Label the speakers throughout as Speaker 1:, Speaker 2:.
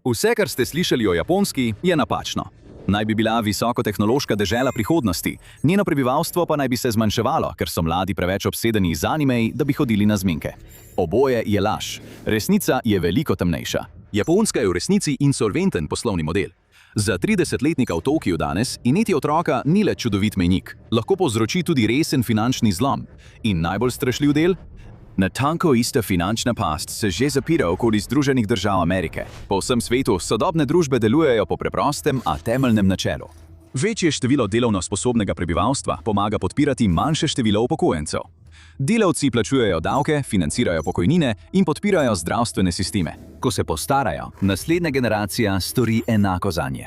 Speaker 1: Vse, kar ste slišali o Japonski, je napačno. Naj bi bila visokotehnološka dežela prihodnosti, njeno prebivalstvo pa naj bi se zmanjševalo, ker so mladi preveč obsedeni z animeji, da bi hodili na zmenke. Oboje je laž. Resnica je veliko temnejša.
Speaker 2: Japonska je v resnici insolventen poslovni model. Za 30-letnika v Tokiu danes imeti otroka ni le čudovit mejnik, lahko povzroči tudi resen finančni zlom. In najbolj strašljiv del? Natanko ista finančna past se že zapira okoli Združenih držav Amerike. Po vsem svetu sodobne družbe delujejo po preprostem, a temeljnem načelu. Večje število delovno sposobnega prebivalstva pomaga podpirati manjše število upokojencev. Delavci plačujejo davke, financirajo pokojnine in podpirajo zdravstvene sisteme. Ko se postarajo, naslednja generacija stori enako zanje.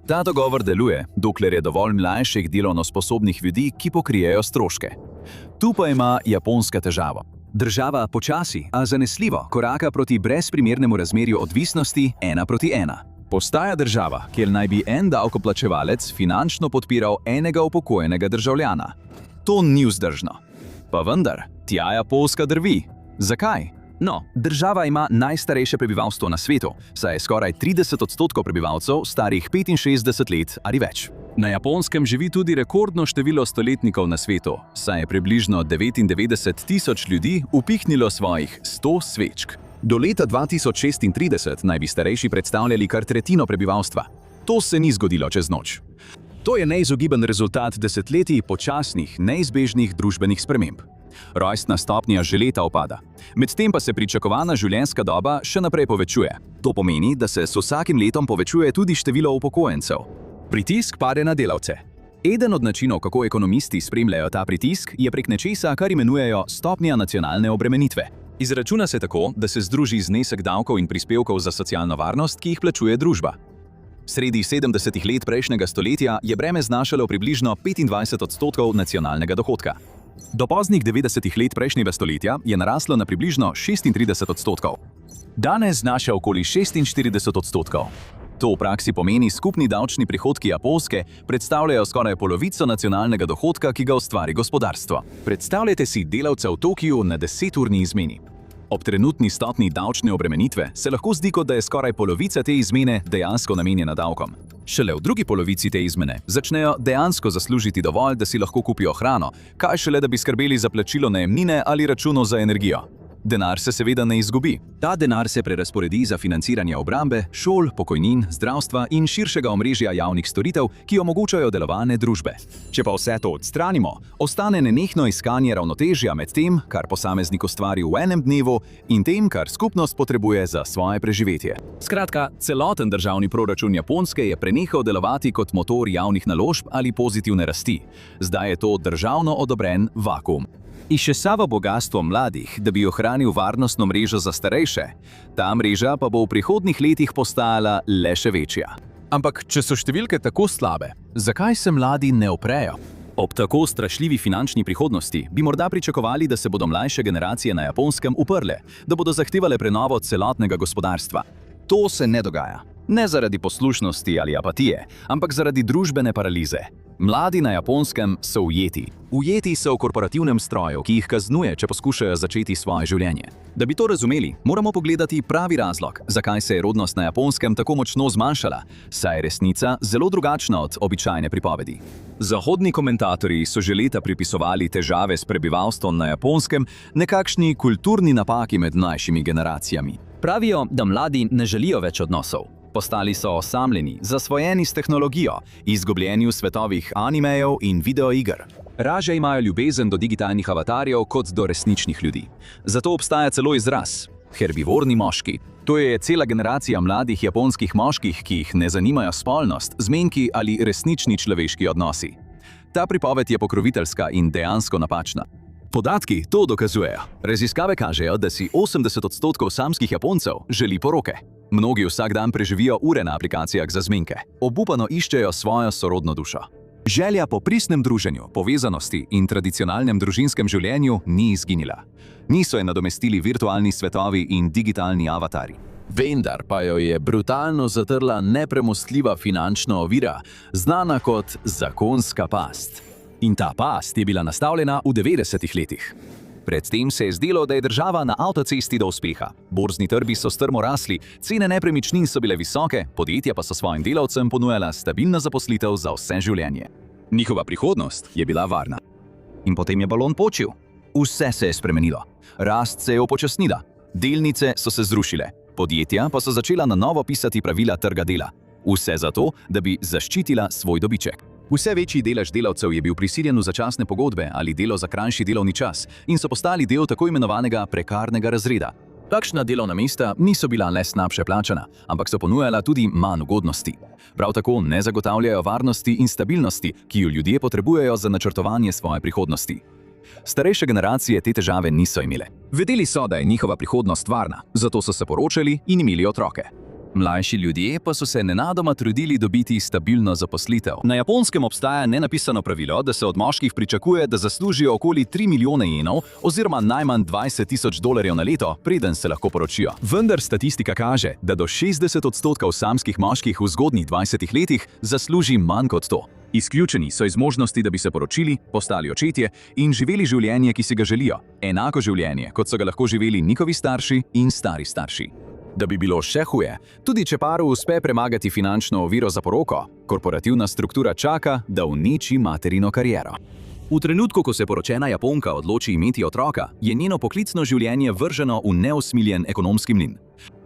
Speaker 2: Ta dogovor deluje, dokler je dovolj mlajših delovno sposobnih ljudi, ki pokrijejo stroške. Tu pa ima Japonska težavo. Država počasi, a zanesljivo koraka proti brezprimernemu razmerju odvisnosti 1:1. Postaja država, kjer naj bi en davkoplačevalec finančno podpiral enega upokojenega državljana. To ni vzdržno. Pa vendar, tja Japonska drvi. Zakaj? No, država ima najstarejše prebivalstvo na svetu, saj je skoraj 30% prebivalcev starih 65 let ali več. Na Japonskem živi tudi rekordno število stoletnikov na svetu, saj je približno 99 tisoč ljudi upihnilo svojih 100 svečk. Do leta 2036 naj bi starejši predstavljali kar tretjino prebivalstva. To se ni zgodilo čez noč. To je neizogiben rezultat desetletij počasnih, neizbežnih družbenih sprememb. Rojstna stopnja že leta upada. Medtem pa se pričakovana življenjska doba še naprej povečuje. To pomeni, da se s vsakim letom povečuje tudi število upokojencev. Pritisk pade na delavce. Eden od načinov, kako ekonomisti spremljajo ta pritisk, je prek nečesa, kar imenujejo stopnja nacionalne obremenitve. Izračuna se tako, da se združi znesek davkov in prispevkov za socialno varnost, ki jih plačuje družba. Sredi 70 let prejšnjega stoletja je breme znašalo približno 25% nacionalnega dohodka. Do poznih 90 let prejšnjega stoletja je naraslo na približno 36%. Danes znaša okoli 46%. To v praksi pomeni, skupni davčni prihodki Japonske predstavljajo skoraj polovico nacionalnega dohodka, ki ga ustvari gospodarstvo. Predstavljajte si delavca v Tokiu na 10-urni izmeni. Ob trenutni stopnji davčne obremenitve se lahko zdi, kot da je skoraj polovica te izmene dejansko namenjena davkom. Šele v drugi polovici te izmene začnejo dejansko zaslužiti dovolj, da si lahko kupijo hrano, kaj šele, da bi skrbeli za plačilo najemnine ali računov za energijo. Denar se seveda ne izgubi. Ta denar se prerazporedi za financiranje obrambe, šol, pokojnin, zdravstva in širšega omrežja javnih storitev, ki omogočajo delovanje družbe. Če pa vse to odstranimo, ostane nenehno iskanje ravnotežja med tem, kar posameznik ustvari v enem dnevu, in tem, kar skupnost potrebuje za svoje preživetje. Skratka, celoten državni proračun Japonske je prenehal delovati kot motor javnih naložb ali pozitivne rasti. Zdaj je to državno odobren vakuum. Izčesava bogastvo mladih, da bi ohranil varnostno mrežo za starejše. Ta mreža pa bo v prihodnjih letih postajala le še večja. Ampak, če so številke tako slabe, zakaj se mladi ne uprejo? Ob tako strašljivi finančni prihodnosti bi morda pričakovali, da se bodo mlajše generacije na Japonskem uprle, da bodo zahtevale prenovo celotnega gospodarstva. To se ne dogaja. Ne zaradi poslušnosti ali apatije, ampak zaradi družbene paralize. Mladi na Japonskem so ujeti. Ujeti so v korporativnem stroju, ki jih kaznuje, če poskušajo začeti svoje življenje. Da bi to razumeli, moramo pogledati pravi razlog, zakaj se je rodnost na Japonskem tako močno zmanjšala, saj je resnica zelo drugačna od običajne pripovedi. Zahodni komentatorji so že leta pripisovali težave s prebivalstvom na Japonskem nekakšni kulturni napaki med mlajšimi generacijami. Pravijo, da mladi ne želijo več odnosov. Postali so osamljeni, zasvojeni s tehnologijo, izgubljeni v svetovih animejev in videoiger. Raje imajo ljubezen do digitalnih avatarjev kot do resničnih ljudi. Zato obstaja celo izraz – herbivorni moški. To je cela generacija mladih japonskih moških, ki jih ne zanimajo spolnost, zmenki ali resnični človeški odnosi. Ta pripoved je pokroviteljska in dejansko napačna. Podatki to dokazujejo. Raziskave kažejo, da si 80% samskih Japoncev želi poroke. Mnogi vsak dan preživijo ure na aplikacijah za zmenke. Obupano iščejo svojo sorodno dušo. Želja po pristnem druženju, povezanosti in tradicionalnem družinskem življenju ni izginila. Niso je nadomestili virtualni svetovi in digitalni avatarji. Vendar pa jo je brutalno zatrla nepremostljiva finančna ovira, znana kot zakonska past. In ta past je bila nastavljena v 90. letih.
Speaker 1: Predtem se je zdelo, da je država na avtocesti do uspeha. Borzni trgi so strmo rasli, cene nepremičnin so bile visoke, podjetja pa so svojim delavcem ponujala stabilno zaposlitev za vse življenje.
Speaker 2: Njihova prihodnost je bila varna.
Speaker 1: In potem je balon počil. Vse se je spremenilo. Rast se je upočasnila. Delnice so se zrušile. Podjetja pa so začela na novo pisati pravila trga dela. Vse zato, da bi zaščitila svoj dobiček.
Speaker 2: Vse večji delež delavcev je bil prisiljen v začasne pogodbe ali delo za krajši delovni čas in so postali del tako imenovanega prekarnega razreda. Takšna delovna mesta niso bila le slabše plačana, ampak so ponujala tudi manj ugodnosti. Prav tako ne zagotavljajo varnosti in stabilnosti, ki jo ljudje potrebujejo za načrtovanje svoje prihodnosti. Starejše generacije te težave niso imele. Vedeli so, da je njihova prihodnost varna, zato so se poročali in imeli otroke. Mlajši ljudje pa so se nenadoma trudili dobiti stabilno zaposlitev. Na Japonskem obstaja nenapisano pravilo, da se od moških pričakuje, da zaslužijo okoli 3 milijone jenov oziroma najmanj $20,000 na leto, preden se lahko poročijo. Vendar statistika kaže, da do 60% samskih moških v zgodnjih 20 letih zasluži manj kot to. Izključeni so iz možnosti, da bi se poročili, postali očetje in živeli življenje, ki si ga želijo. Enako življenje, kot so ga lahko živeli njihovi starši in stari starši. Da bi bilo še huje, tudi če paru uspe premagati finančno oviro za poroko, korporativna struktura čaka, da uniči materino kariero. V trenutku, ko se poročena Japonka odloči imeti otroka, je njeno poklicno življenje vrženo v neusmiljen ekonomski mlin.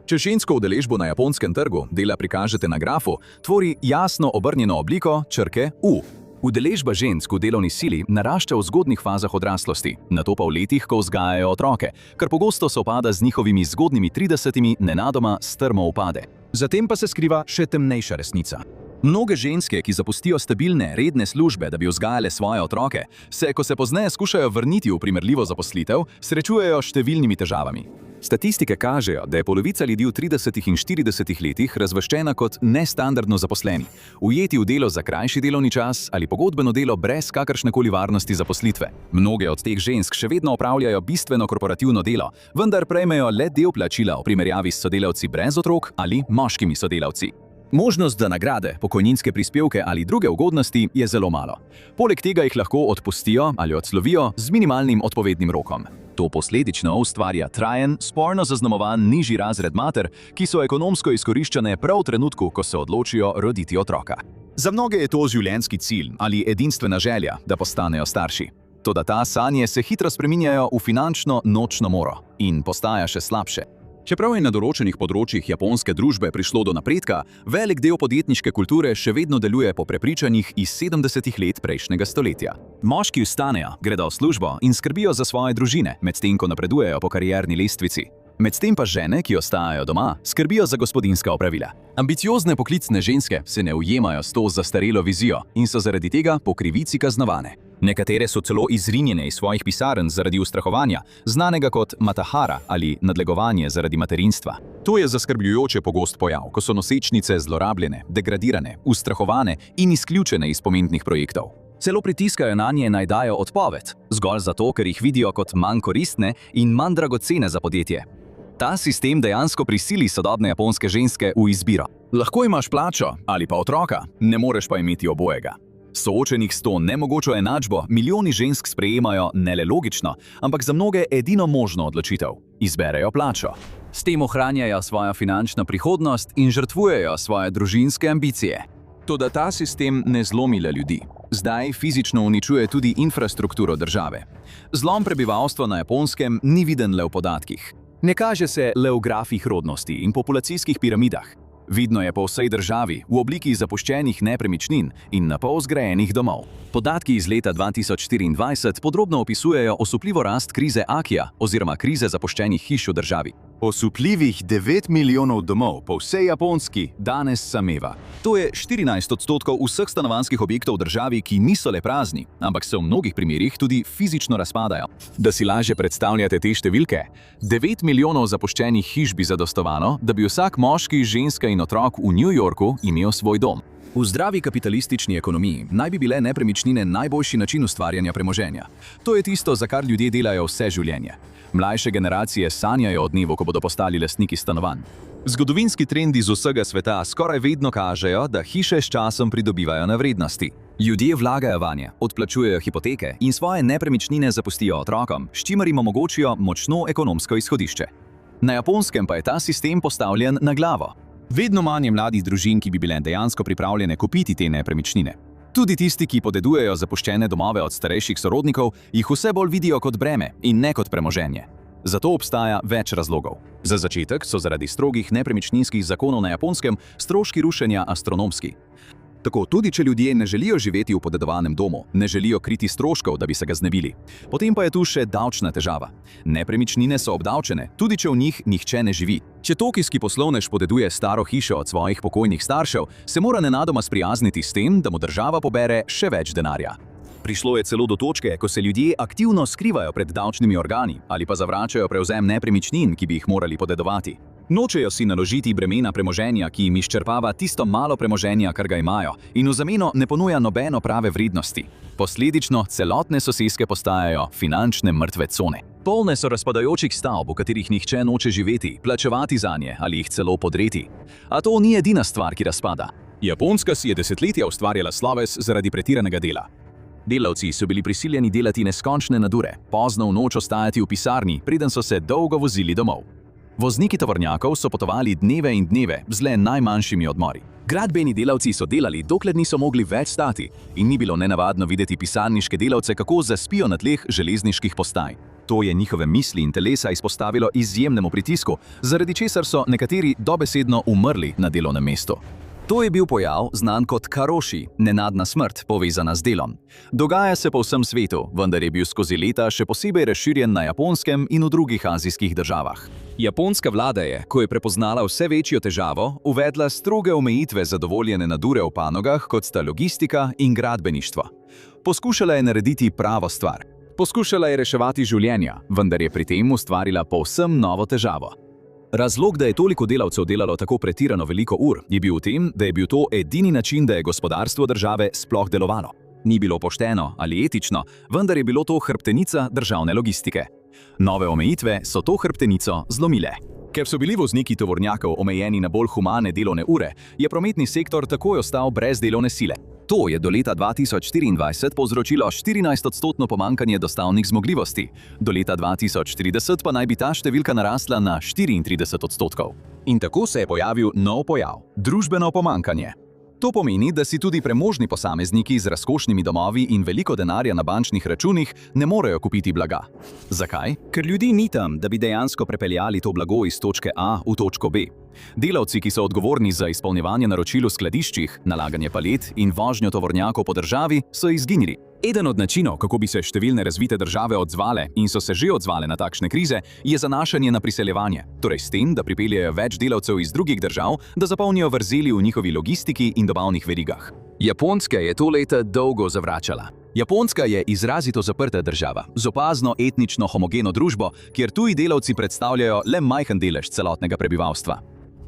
Speaker 2: Če žensko udeležbo na japonskem trgu dela prikažete na grafu, tvori jasno obrnjeno obliko črke U. Udeležba žensk v delovni sili narašča v zgodnjih fazah odraslosti, nato pa v letih, ko vzgajajo otroke, kar pogosto sovpada z njihovimi zgodnjimi 30-imi, nenadoma strmo upade. Zatem pa se skriva še temnejša resnica. Mnoge ženske, ki zapustijo stabilne, redne službe, da bi vzgajale svoje otroke, se, ko se pozneje skušajo vrniti v primerljivo zaposlitev, srečujejo s številnimi težavami. Statistike kažejo, da je polovica ljudi v 30 in 40 letih razvrščena kot nestandardno zaposleni, ujeti v delo za krajši delovni čas ali pogodbeno delo brez kakršnekoli varnosti zaposlitve. Mnoge od teh žensk še vedno opravljajo bistveno korporativno delo, vendar prejmejo le del plačila v primerjavi s sodelavci brez otrok ali moškimi sodelavci. Možnost za nagrade, pokojninske prispevke ali druge ugodnosti je zelo malo. Poleg tega jih lahko odpustijo ali odslovijo z minimalnim odpovednim rokom. To posledično ustvarja trajen, sporno zaznamovan nižji razred mater, ki so ekonomsko izkoriščane prav v trenutku, ko se odločijo roditi otroka. Za mnoge je to življenjski cilj ali edinstvena želja, da postanejo starši. Toda ta sanje se hitro spreminjajo v finančno nočno moro in postaja še slabše. Čeprav je na določenih področjih japonske družbe prišlo do napredka, velik del podjetniške kulture še vedno deluje po prepričanjih iz 70 let prejšnjega stoletja. Moški vstanejo, gredo v službo in skrbijo za svoje družine, medtem ko napredujejo po karierni lestvici. Medtem pa žene, ki ostajajo doma, skrbijo za gospodinjska opravila. Ambiciozne poklicne ženske se ne ujemajo s to zastarelo vizijo in so zaradi tega po krivici kaznovane. Nekatere so celo izrinjene iz svojih pisarn zaradi ustrahovanja, znanega kot matahara ali nadlegovanje zaradi materinstva. To je zaskrbljujoče pogost pojav, ko so nosečnice zlorabljene, degradirane, ustrahovane in izključene iz pomembnih projektov. Celo pritiskajo nanje naj dajo odpoved, zgolj zato, ker jih vidijo kot manj koristne in manj dragocene za podjetje. Ta sistem dejansko prisili sodobne japonske ženske v izbiro. Lahko imaš plačo ali pa otroka, ne moreš pa imeti obojega. Soočenih s to nemogočo enačbo milijoni žensk sprejemajo ne le logično, ampak za mnoge edino možno odločitev. Izberejo plačo. S tem ohranjajo svojo finančno prihodnost in žrtvujejo svoje družinske ambicije. Toda ta sistem ne zlomi le ljudi. Zdaj fizično uničuje tudi infrastrukturo države. Zlom prebivalstva na Japonskem ni viden le v podatkih. Ne kaže se le v grafih rodnosti in populacijskih piramidah. Vidno je po vsej državi v obliki zapuščenih nepremičnin in napol zgrajenih domov. Podatki iz leta 2024 podrobno opisujejo osupljivo rast krize Akija oziroma krize zapuščenih hiš v državi. Osupljivih 9 milijonov domov po vsej Japonski danes sameva. To je 14% vseh stanovanjskih objektov v državi, ki niso le prazni, ampak se v mnogih primerih tudi fizično razpadajo. Da si lažje predstavljate te številke, 9 milijonov zapuščenih hiš bi zadostovalo, da bi vsak moški, ženska in otrok v New Yorku imel svoj dom. V zdravi kapitalistični ekonomiji naj bi bile nepremičnine najboljši način ustvarjanja premoženja. To je tisto, za kar ljudje delajo vse življenje. Mlajše generacije sanjajo o dnevu, ko bodo postali lastniki stanovanj. Zgodovinski trendi z vsega sveta skoraj vedno kažejo, da hiše s časom pridobivajo na vrednosti.
Speaker 1: Ljudje vlagajo vanje, odplačujejo hipoteke in svoje nepremičnine zapustijo otrokom, s čimer jim omogočijo močno ekonomsko izhodišče. Na Japonskem pa je ta sistem postavljen na glavo. Vedno manj je mladih družin, ki bi bile dejansko pripravljene kupiti te nepremičnine. Tudi tisti, ki podedujejo zapuščene domove od starejših sorodnikov, jih vse bolj vidijo kot breme in ne kot premoženje. Zato obstaja več razlogov. Za začetek so zaradi strogih nepremičninskih zakonov na Japonskem stroški rušenja astronomski. Tako tudi, če ljudje ne želijo živeti v podedovanem domu, ne želijo kriti stroškov, da bi se ga znebili. Potem pa je tu še davčna težava. Nepremičnine so obdavčene, tudi če v njih nihče ne živi. Če tokijski poslovnež podeduje staro hišo od svojih pokojnih staršev, se mora nenadoma sprijazniti s tem, da mu država pobere še več denarja. Prišlo je celo do točke, ko se ljudje aktivno skrivajo pred davčnimi organi ali pa zavračajo prevzem nepremičnin, ki bi jih morali podedovati. Nočejo si naložiti bremena premoženja, ki jim izčrpava tisto malo premoženja, kar ga imajo, in v zameno ne ponuja nobeno prave vrednosti. Posledično celotne soseske postajajo finančne mrtve cone. Polne so razpadajočih stavb, v katerih nihče noče živeti, plačevati zanje ali jih celo podreti. A to ni edina stvar, ki razpada. Japonska si je desetletja ustvarjala sloves zaradi pretiranega dela. Delavci so bili prisiljeni delati neskončne nadure, pozno v noč ostajati v pisarni, preden so se dolgo vozili domov. Vozniki tovornjakov so potovali dneve in dneve z le najmanjšimi odmori. Gradbeni delavci so delali, dokler niso mogli več stati, in ni bilo nenavadno videti pisarniške delavce, kako zaspijo na tleh železniških postaj. To je njihove misli in telesa izpostavilo izjemnemu pritisku, zaradi česar so nekateri dobesedno umrli na delovnem mestu. To je bil pojav znan kot karoši, nenadna smrt, povezana z delom. Dogaja se po vsem svetu, vendar je bil skozi leta še posebej razširjen na Japonskem in v drugih azijskih državah. Japonska vlada je, ko je prepoznala vse večjo težavo, uvedla stroge omejitve za dovoljene nadure v panogah, kot sta logistika in gradbeništvo. Poskušala je narediti pravo stvar. Poskušala je reševati življenja, vendar je pri tem ustvarila povsem novo težavo. Razlog, da je toliko delavcev delalo tako pretirano veliko ur, je bil v tem, da je bil to edini način, da je gospodarstvo države sploh delovalo. Ni bilo pošteno ali etično, vendar je bilo to hrbtenica državne logistike. Nove omejitve so to hrbtenico zlomile. Ker so bili vozniki tovornjakov omejeni na bolj humane delovne ure, je prometni sektor takoj ostal brez delovne sile. To je do leta 2024 povzročilo 14% pomanjkanje dostavnih zmogljivosti, do leta 2040 pa naj bi ta številka narasla na 34%. In tako se je pojavil nov pojav – družbeno pomanjkanje. To pomeni, da si tudi premožni posamezniki z razkošnimi domovi in veliko denarja na bančnih računih ne morejo kupiti blaga. Zakaj? Ker ljudi ni tam, da bi dejansko prepeljali to blago iz točke A v točko B. Delavci, ki so odgovorni za izpolnjevanje naročil v skladiščih, nalaganje palet in vožnjo tovornjakov po državi, so izginili. Eden od načinov, kako bi se številne razvite države odzvale in so se že odzvale na takšne krize, je zanašanje na priseljevanje, torej s tem, da pripeljejo več delavcev iz drugih držav, da zapolnijo vrzeli v njihovi logistiki in dobavnih verigah. Japonska je to leta dolgo zavračala. Japonska je izrazito zaprta država, z opazno etnično homogeno družbo, kjer tuji delavci predstavljajo le majhen delež celotnega prebivalstva.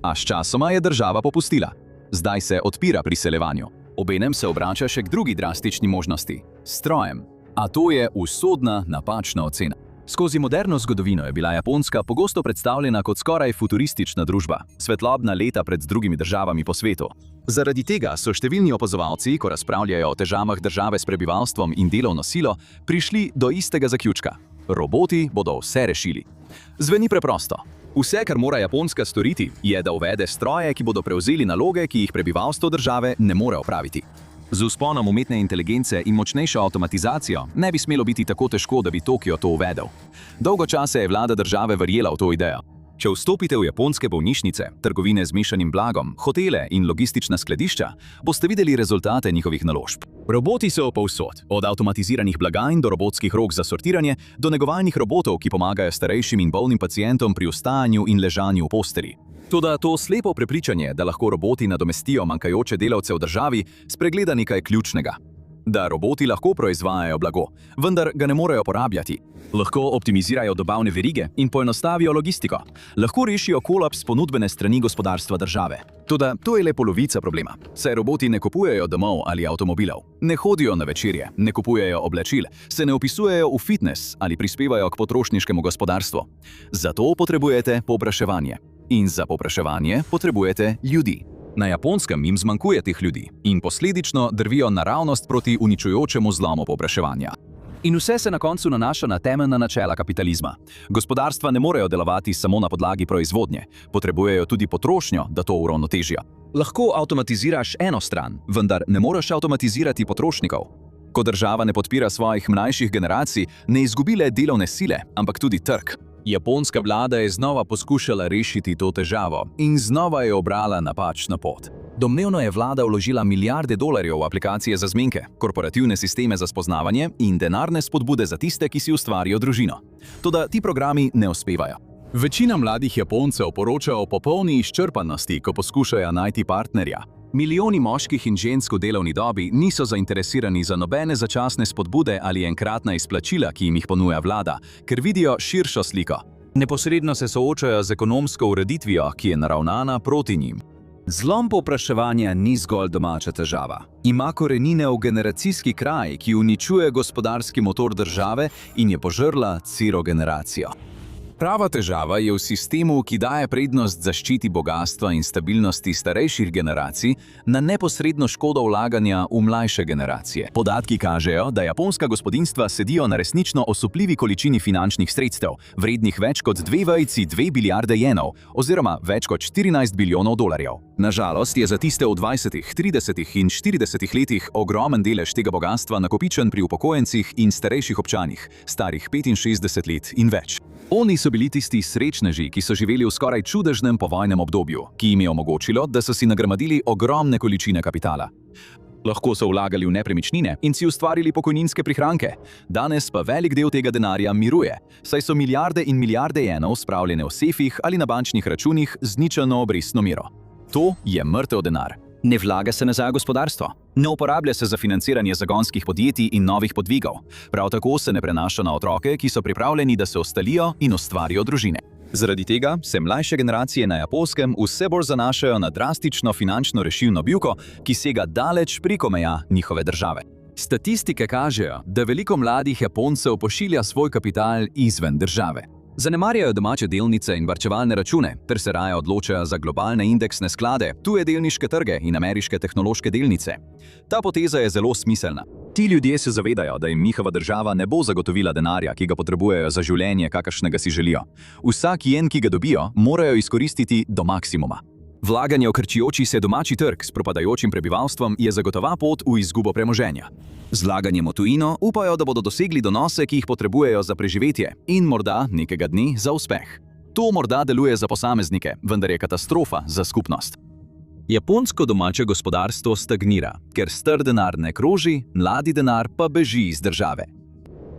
Speaker 1: A sčasoma je država popustila. Zdaj se odpira priseljevanju. Obenem se obrača še k drugi drastični možnosti – strojem. A to je usodna, napačna ocena. Skozi moderno zgodovino je bila Japonska pogosto predstavljena kot skoraj futuristična družba, svetlobna leta pred drugimi državami po svetu. Zaradi tega so številni opazovalci, ko razpravljajo o težavah države s prebivalstvom in delovno silo, prišli do istega zaključka. Roboti bodo vse rešili. Zveni preprosto. Vse, kar mora Japonska storiti, je, da uvede stroje, ki bodo prevzeli naloge, ki jih prebivalstvo države ne more opraviti. Z vzponom umetne inteligence in močnejšo avtomatizacijo ne bi smelo biti tako težko, da bi Tokio to uvedel. Dolgo časa je vlada države verjela v to idejo. Če vstopite v japonske bolnišnice, trgovine z mešanim blagom, hotele in logistična skladišča, boste videli rezultate njihovih naložb. Roboti so povsod, od avtomatiziranih blagajn do robotskih rok za sortiranje, do negovalnih robotov, ki pomagajo starejšim in bolnim pacientom pri vstajanju in ležanju v posteli. Toda to slepo prepričanje, da lahko roboti nadomestijo manjkajoče delavce v državi, spregleda nekaj ključnega. Da roboti lahko proizvajajo blago, vendar ga ne morejo porabljati. Lahko optimizirajo dobavne verige in poenostavijo logistiko. Lahko rešijo kolaps ponudbene strani gospodarstva države. Toda to je le polovica problema, saj roboti ne kupujejo domov ali avtomobilov, ne hodijo na večerje, ne kupujejo oblačil, se ne vpisujejo v fitness ali prispevajo k potrošniškemu gospodarstvu. Zato potrebujete povpraševanje. In za povpraševanje potrebujete ljudi.
Speaker 2: Na Japonskem jim zmanjkuje teh ljudi in posledično drvijo naravnost proti uničujočemu zlomu povpraševanja. In vse se na koncu nanaša na temeljna načela kapitalizma. Gospodarstva ne morejo delovati samo na podlagi proizvodnje, potrebujejo tudi potrošnjo, da to uravnotežijo. Lahko avtomatiziraš eno stran, vendar ne moreš avtomatizirati potrošnikov. Ko država ne podpira svojih mlajših generacij, ne izgubi le delovne sile, ampak tudi trg. Japonska vlada je znova poskušala rešiti to težavo in znova je obrala napačno pot. Domnevno je vlada vložila milijarde dolarjev v aplikacije za zmenke, korporativne sisteme za spoznavanje in denarne spodbude za tiste, ki si ustvarijo družino. Toda ti programi ne uspevajo. Večina mladih Japoncev poroča o popolni izčrpanosti, ko poskušajo najti partnerja. Milijoni moških in žensk v delovni dobi niso zainteresirani za nobene začasne spodbude ali enkratna izplačila, ki jim jih ponuja vlada, ker vidijo širšo sliko. Neposredno se soočajo z ekonomsko ureditvijo, ki je naravnana proti njim. Zlom povpraševanja ni zgolj domača težava. Ima korenine v generacijski kraj, ki uničuje gospodarski motor države in je požrla celo generacijo. Prava težava je v sistemu, ki daje prednost zaščiti bogastva in stabilnosti starejših generacij na neposredno škodo vlaganja v mlajše generacije. Podatki kažejo, da japonska gospodinjstva sedijo na resnično osupljivi količini finančnih sredstev, vrednih več kot 2,2 milijarde jenov, oziroma več kot 14 bilijonov dolarjev. Nažalost je za tiste v 20., 30. in 40. letih ogromen delež tega bogastva nakopičen pri upokojencih in starejših občanih, starih 65 let in več. Oni so bili tisti srečneži, ki so živeli v skoraj čudežnem povojnem obdobju, ki jim je omogočilo, da so si nagrmadili ogromne količine kapitala. Lahko so vlagali v nepremičnine in si ustvarili pokojninske prihranke. Danes pa velik del tega denarja miruje, saj so milijarde in milijarde jenov spravljene v sefih ali na bančnih računih z ničelno obrestno mero. To je mrtev denar. Ne vlaga se nazaj v gospodarstvo. Ne uporablja se za financiranje zagonskih podjetij in novih podvigov. Prav tako se ne prenaša na otroke, ki so pripravljeni, da se ostalijo in ustvarijo družine. Zaradi tega se mlajše generacije na Japonskem vse bolj zanašajo na drastično finančno rešilno bilko, ki sega daleč preko meja njihove države. Statistike kažejo, da veliko mladih Japoncev pošilja svoj kapital izven države. Zanemarjajo domače delnice in varčevalne račune, ter se raje odločajo za globalne indeksne sklade, tuje delniške trge in ameriške tehnološke delnice. Ta poteza je zelo smiselna. Ti ljudje se zavedajo, da jim njihova država ne bo zagotovila denarja, ki ga potrebujejo za življenje, kakršnega si želijo. Vsak jen, ki ga dobijo, morajo izkoristiti do maksimuma. Vlaganje v krčijoči se domači trg s propadajočim prebivalstvom je zagotova pot v izgubo premoženja. Z vlaganjem v tujino upajo, da bodo dosegli donose, ki jih potrebujejo za preživetje in morda nekega dne za uspeh. To morda deluje za posameznike, vendar je katastrofa za skupnost. Japonsko domače gospodarstvo stagnira, ker star denar ne kroži, mladi denar pa beži iz države.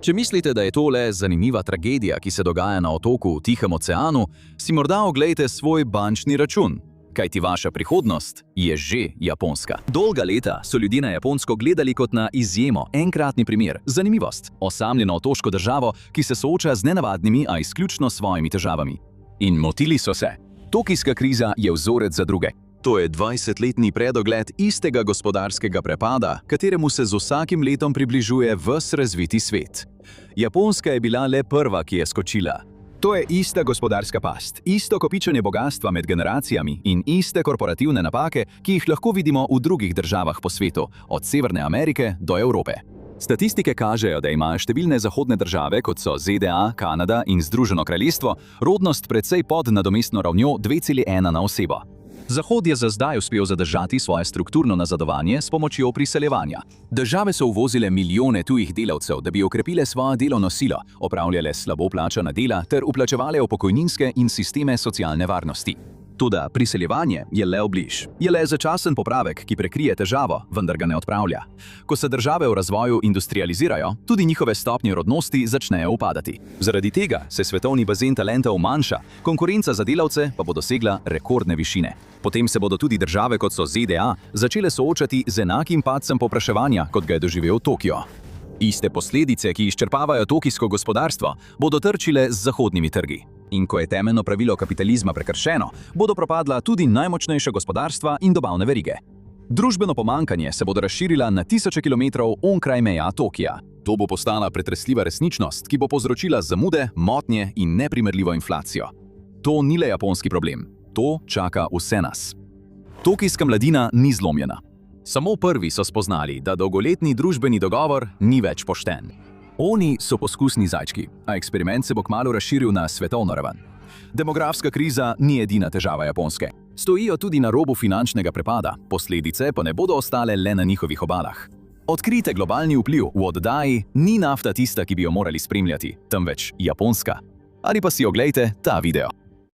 Speaker 2: Če mislite, da je to le zanimiva tragedija, ki se dogaja na otoku v Tihem oceanu, si morda oglejte svoj bančni račun. Kajti vaša prihodnost je že japonska. Dolga leta so ljudje na Japonsko gledali kot na izjemo, enkratni primer, zanimivost, osamljeno otoško državo, ki se sooča z nenavadnimi, a izključno svojimi težavami. In motili so se. Tokijska kriza je vzorec za druge. To je 20-letni predogled istega gospodarskega prepada, kateremu se z vsakim letom približuje ves razviti svet. Japonska je bila le prva, ki je skočila. To je ista gospodarska past, isto kopičenje bogastva med generacijami in iste korporativne napake, ki jih lahko vidimo v drugih državah po svetu, od Severne Amerike do Evrope. Statistike kažejo, da imajo številne zahodne države, kot so ZDA, Kanada in Združeno kraljestvo, rodnost precej pod nadomestno ravnjo 2,1 na osebo. Zahod je za zdaj uspel zadržati svoje strukturno nazadovanje s pomočjo priseljevanja. Države so uvozile milijone tujih delavcev, da bi okrepile svojo delovno silo, opravljale slabo plačana dela ter vplačevale v pokojninske in sisteme socialne varnosti. Toda priseljevanje je le obliž. Je le začasen popravek, ki prekrije težavo, vendar ga ne odpravlja. Ko se države v razvoju industrializirajo, tudi njihove stopnje rodnosti začnejo upadati. Zaradi tega se svetovni bazen talentov manjša, konkurenca za delavce pa bo dosegla rekordne višine. Potem se bodo tudi države, kot so ZDA, začele soočati z enakim padcem povpraševanja, kot ga je doživel Tokio. Iste posledice, ki izčrpavajo tokijsko gospodarstvo, bodo trčile z zahodnimi trgi. In ko je temeljno pravilo kapitalizma prekršeno, bodo propadla tudi najmočnejša gospodarstva in dobavne verige. Družbeno pomanjkanje se bodo razširila na tisoče kilometrov onkraj meja Tokija. To bo postala pretresljiva resničnost, ki bo povzročila zamude, motnje in neprimerljivo inflacijo. To ni le japonski problem. To čaka vse nas.
Speaker 1: Tokijska mladina ni zlomljena.
Speaker 2: Samo prvi so spoznali, da dolgoletni družbeni dogovor ni več pošten. Oni so poskusni zajčki, a eksperiment se bo kmalu razširil na svetovno raven.
Speaker 1: Demografska kriza ni edina težava Japonske.
Speaker 2: Stojijo tudi na robu finančnega prepada, posledice pa ne bodo ostale le na njihovih obalah.
Speaker 1: Odkrijte globalni vpliv v oddaji Ni nafta tista, ki bi jo morali spremljati, temveč Japonska. Ali pa si oglejte ta video.